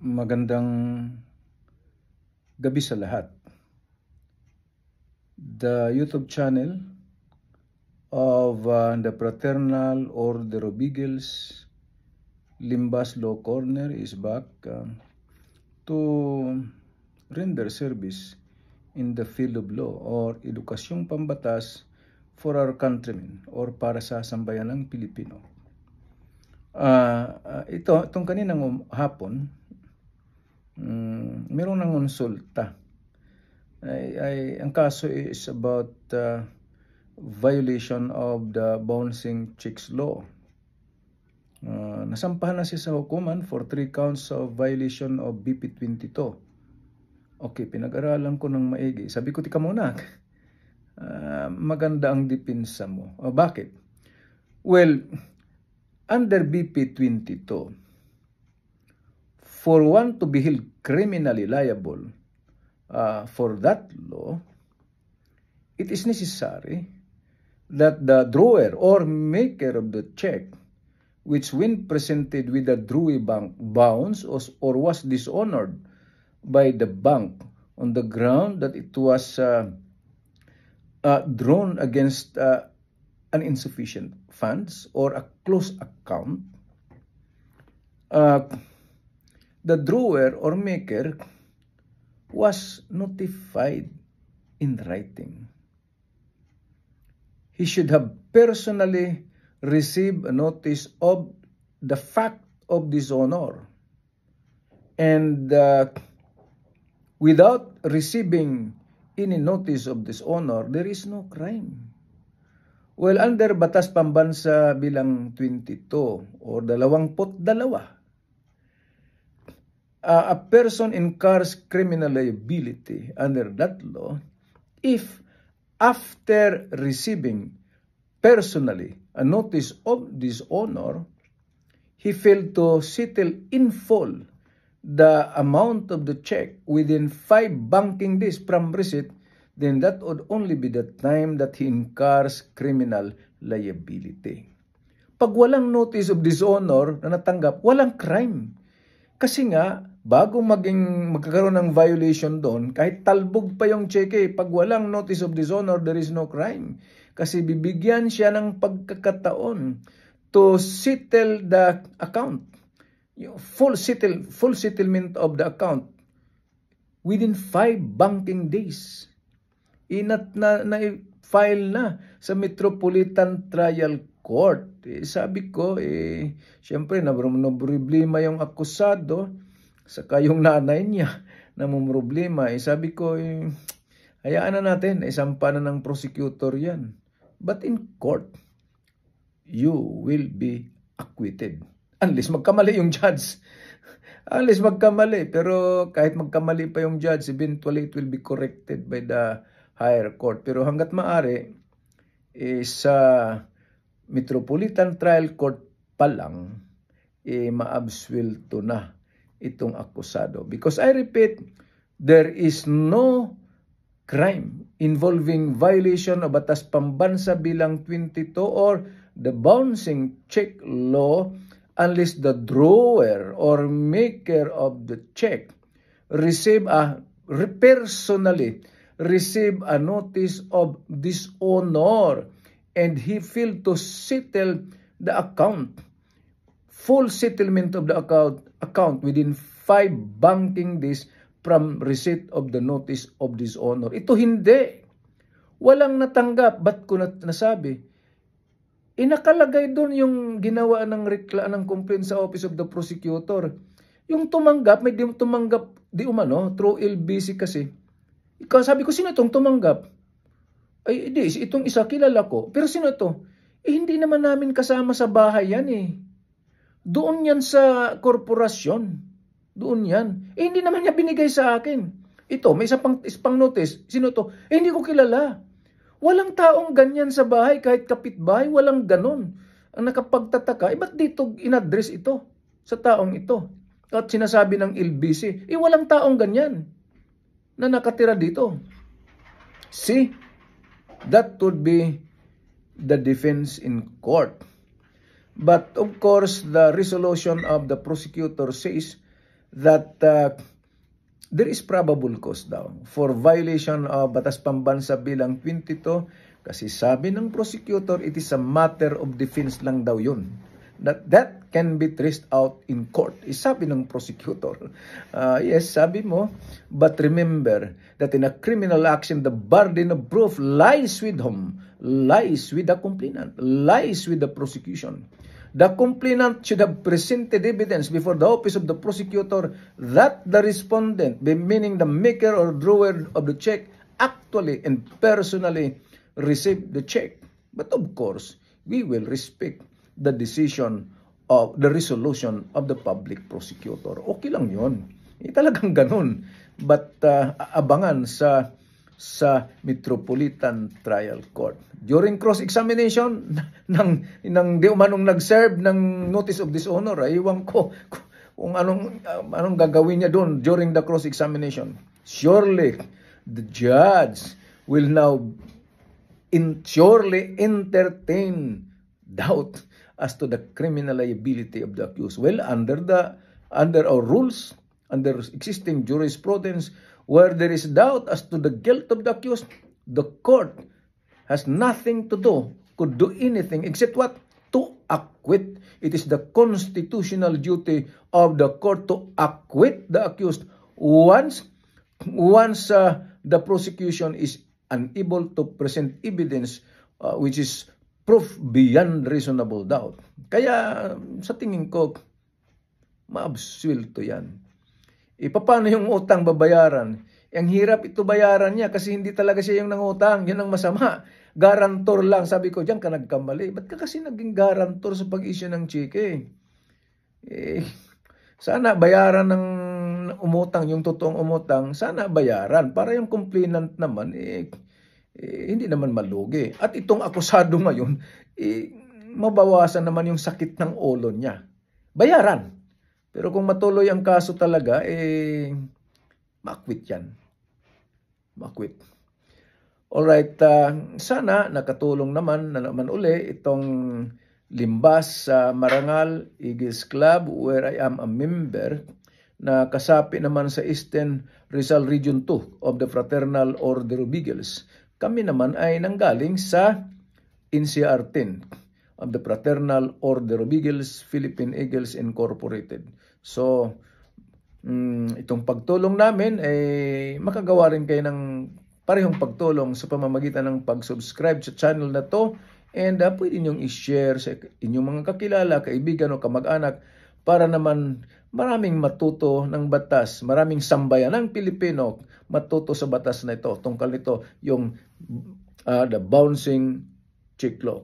Magandang gabi sa lahat. The YouTube channel of the Fraternal Order of Eagles, Limbas Law Corner is back to render service in the field of law or edukasyong pambatas for our countrymen or para sa sambayanang Pilipino. Itong kaninang hapon, meron ng konsulta. Ang kaso is about violation of the Bouncing Chicks Law. Nasampahan na siya sa hukuman for 3 counts of violation of BP 22. Okay, pinag-aralan ko ng maigi. Sabi ko, tika muna, maganda ang depensa mo. Bakit? Well, under BP 22, for one to be held criminally liable for that law, it is necessary that the drawer or maker of the check, which when presented with the drawee bank bounds or was dishonored by the bank on the ground that it was drawn against an insufficient funds or a closed account, the drawer or maker was notified in writing. He should have personally received a notice of the fact of dishonor. And without receiving any notice of dishonor, there is no crime. Well, under Batas Pambansa bilang 22 or 22, a person incurs criminal liability under that law if after receiving personally a notice of dishonor, he failed to settle in full the amount of the check within 5 banking days from receipt, then that would only be the time that he incurs criminal liability. Pag walang notice of dishonor na natanggap, walang crime. Kasi nga, bago magkakaroon ng violation doon, kahit talbog pa yung cheque, pag walang notice of dishonor, there is no crime. Kasi bibigyan siya ng pagkakataon to settle the account. Full settlement of the account within 5 banking days. Na-file na sa Metropolitan Trial Court. Sabi ko, siyempre, problema yung akusado, saka yung nanay niya na problema. Sabi ko, hayaan na natin, isampa na ng prosecutor yan. But in court, you will be acquitted. Unless magkamali yung judge. Unless magkamali. Pero kahit magkamali pa yung judge, eventually it will be corrected by the higher court. Pero hanggat maaari, sa Metropolitan Trial Court pa lang, ma-absuelto na itong akusado. Because I repeat, there is no crime involving violation of Batas Pambansa bilang 22 or the Bouncing Check Law unless the drawer or maker of the check personally receive a notice of dishonor and he failed to settle the account. Full settlement of the account within 5 banking days from receipt of the notice of dishonor. Ito hindi. Walang natanggap. Ba't ko nasabi? Nakalagay doon yung ginawa ng ng complaint sa Office of the Prosecutor. Yung tumanggap, may tumanggap di umano, through LBC kasi. Ikaw, sabi ko, sino itong tumanggap? Ay, hindi, itong isa kilala ko. Pero sino ito? Hindi naman namin kasama sa bahay yan eh. Doon yan sa korporasyon. Doon yan. Hindi naman niya binigay sa akin. Ito, may isa pang notice. Sino to? Hindi ko kilala. Walang taong ganyan sa bahay, kahit kapitbahay, walang ganon. Ang nakapagtataka, ba't dito in-address ito sa taong ito? At sinasabi ng LBC, walang taong ganyan na nakatira dito. See, that would be the defense in court. But of course, the resolution of the prosecutor says that there is probable cause daw for violation of Batas Pambansa bilang 22 kasi sabi ng prosecutor, it is a matter of defense lang daw yun. That can be traced out in court. Sabi ng prosecutor. Yes, sabi mo, but remember that in a criminal action, the burden of proof lies with whom? Lies with the complainant, lies with the prosecution. The complainant should have presented evidence before the office of the prosecutor that the respondent, meaning the maker or drawer of the check, actually and personally received the check. But of course, we will respect the decision of the resolution of the public prosecutor. Okay lang yun. Talagang ganun. But abangan sa Metropolitan Trial Court. During cross-examination ng di umanong nag-serve ng notice of dishonor, iwan ko kung anong gagawin niya doon during the cross-examination. Surely, the judge will now surely entertain doubt as to the criminal liability of the accused. Well, under our rules, under existing jurisprudence, where there is doubt as to the guilt of the accused, the court has nothing to do, could do anything except what? To acquit. It is the constitutional duty of the court to acquit the accused once the prosecution is unable to present evidence which is proof beyond reasonable doubt. Kaya sa tingin ko, maabsuelto yan. Paano yung utang babayaran? Ang hirap ito bayaran niya kasi hindi talaga siya yung nangutang. Yan ang masama. Garantor lang. Sabi ko, diyan ka nagkamali. Ba't ka kasi naging garantor sa pag-issue ng cheque? Sana bayaran ng umutang, yung totoong umutang, sana bayaran. Para yung complainant naman, hindi naman malugi. At itong akusado ngayon, mabawasan naman yung sakit ng ulo niya. Bayaran. Pero kung matuloy ang kaso talaga, makwit yan. Makwit. Alright, sana nakatulong naman uli itong limbas sa Marangal Eagles Club where I am a member na kasapi naman sa Eastern Rizal Region 2 of the Fraternal Order of Eagles. Kami naman ay nanggaling sa NCR 10 of the Fraternal Order of Eagles, Philippine Eagles Incorporated. So, itong pagtulong namin ay makagawa rin kayo ng parehong pagtulong sa pamamagitan ng pag-subscribe sa channel na to and pwede niyong i-share sa inyong mga kakilala, kaibigan o kamag-anak para naman maraming matuto ng batas, maraming sambayan ng Pilipino matuto sa batas na ito. Tungkol nito yung the bouncing check law.